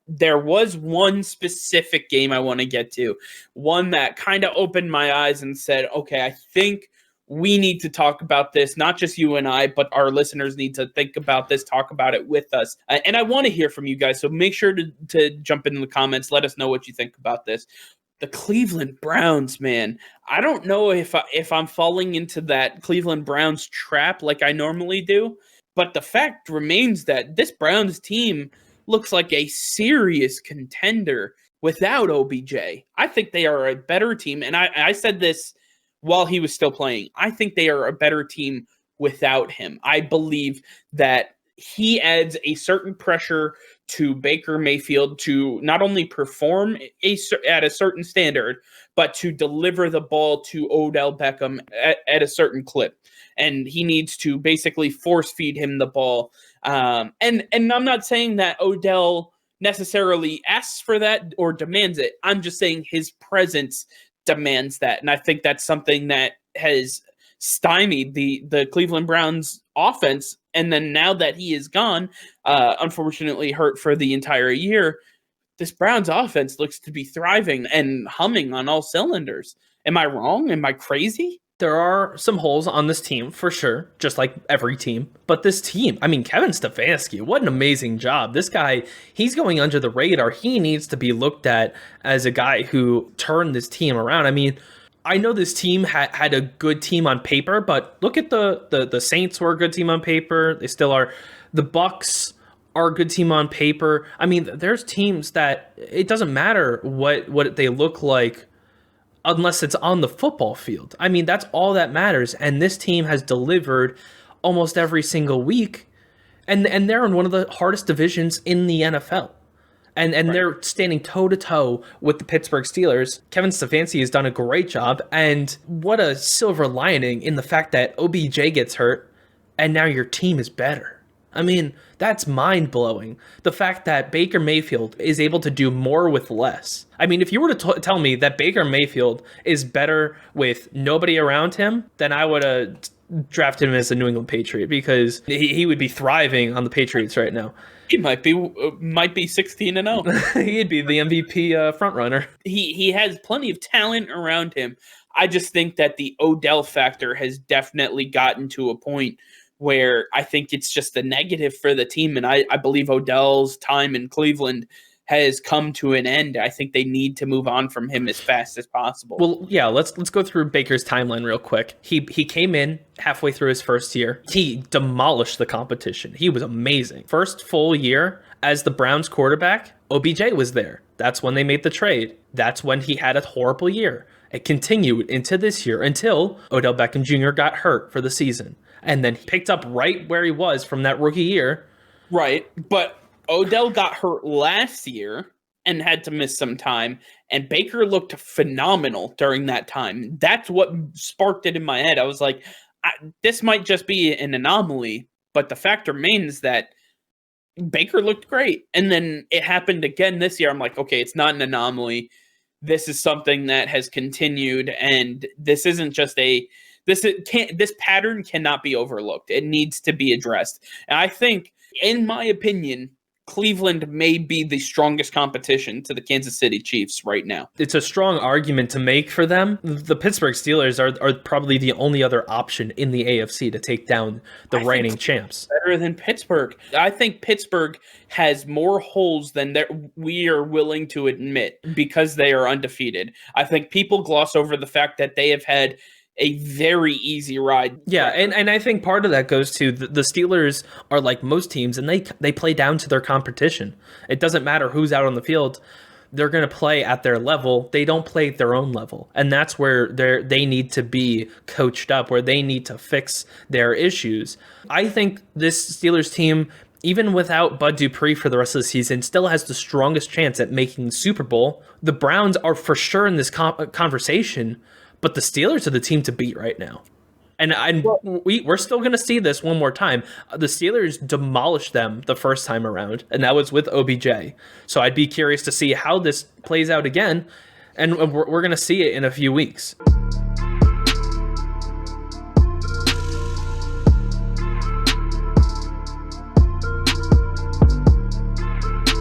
there was one specific game I want to get to, one that kind of opened my eyes and said, okay, I think we need to talk about this. Not just you and I, but our listeners need to think about this, talk about it with us. And I want to hear from you guys. So make sure to jump into the comments. Let us know what you think about this. The Cleveland Browns, man. I don't know if I'm falling into that Cleveland Browns trap like I normally do, but the fact remains that this Browns team looks like a serious contender without OBJ. I think they are a better team, and I said this while he was still playing. I think they are a better team without him. I believe that he adds a certain pressure to Baker Mayfield to not only perform at a certain standard, but to deliver the ball to Odell Beckham at a certain clip. And he needs to basically force feed him the ball. And I'm not saying that Odell necessarily asks for that or demands it. I'm just saying his presence demands that. And I think that's something that has stymied the Cleveland Browns offense. And then now that he is gone, unfortunately hurt for the entire year, this Browns offense looks to be thriving and humming on all cylinders. Am I wrong? Am I crazy? There are some holes on this team, for sure, just like every team. But this team, I mean, Kevin Stefanski, what an amazing job. This guy, he's going under the radar. He needs to be looked at as a guy who turned this team around. I mean, I know this team had a good team on paper, but look at the Saints were a good team on paper. They still are. The Bucks are a good team on paper. I mean, there's teams that it doesn't matter what they look like unless it's on the football field. I mean, that's all that matters. And this team has delivered almost every single week. And they're in one of the hardest divisions in the NFL. And right. They're standing toe-to-toe with the Pittsburgh Steelers. Kevin Stefanski has done a great job. And what a silver lining in the fact that OBJ gets hurt and now your team is better. I mean, that's mind-blowing. The fact that Baker Mayfield is able to do more with less. I mean, if you were to tell me that Baker Mayfield is better with nobody around him, then I would have drafted him as a New England Patriot because he would be thriving on the Patriots right now. He might be 16-0. He'd be the MVP frontrunner. He has plenty of talent around him. I just think that the Odell factor has definitely gotten to a point where I think it's just a negative for the team. And I believe Odell's time in Cleveland has come to an end. I think they need to move on from him as fast as possible. Well, yeah, let's go through Baker's timeline real quick. He came in halfway through his first year. He demolished the competition. He was amazing. First full year as the Browns quarterback, OBJ was there. That's when they made the trade. That's when he had a horrible year. It continued into this year until Odell Beckham Jr. got hurt for the season. And then he picked up right where he was from that rookie year. Right, but Odell got hurt last year and had to miss some time, and Baker looked phenomenal during that time. That's what sparked it in my head. I was like, this might just be an anomaly, but the fact remains that Baker looked great. And then it happened again this year. I'm like, okay, it's not an anomaly. This is something that has continued, and this isn't just this pattern cannot be overlooked. It needs to be addressed. And I think, in my opinion, Cleveland may be the strongest competition to the Kansas City Chiefs right now. It's a strong argument to make for them. The Pittsburgh Steelers are probably the only other option in the AFC to take down the reigning champs. Better than Pittsburgh. I think Pittsburgh has more holes than we are willing to admit because they are undefeated. I think people gloss over the fact that they have had a very easy ride. Yeah, and I think part of that goes to the Steelers are like most teams, and they play down to their competition. It doesn't matter who's out on the field. They're going to play at their level. They don't play at their own level. And that's where they need to be coached up, where they need to fix their issues. I think this Steelers team, even without Bud Dupree for the rest of the season, still has the strongest chance at making the Super Bowl. The Browns are for sure in this conversation, but the Steelers are the team to beat right now. And we're still going to see this one more time. The Steelers demolished them the first time around, and that was with OBJ. So I'd be curious to see how this plays out again, and we're going to see it in a few weeks.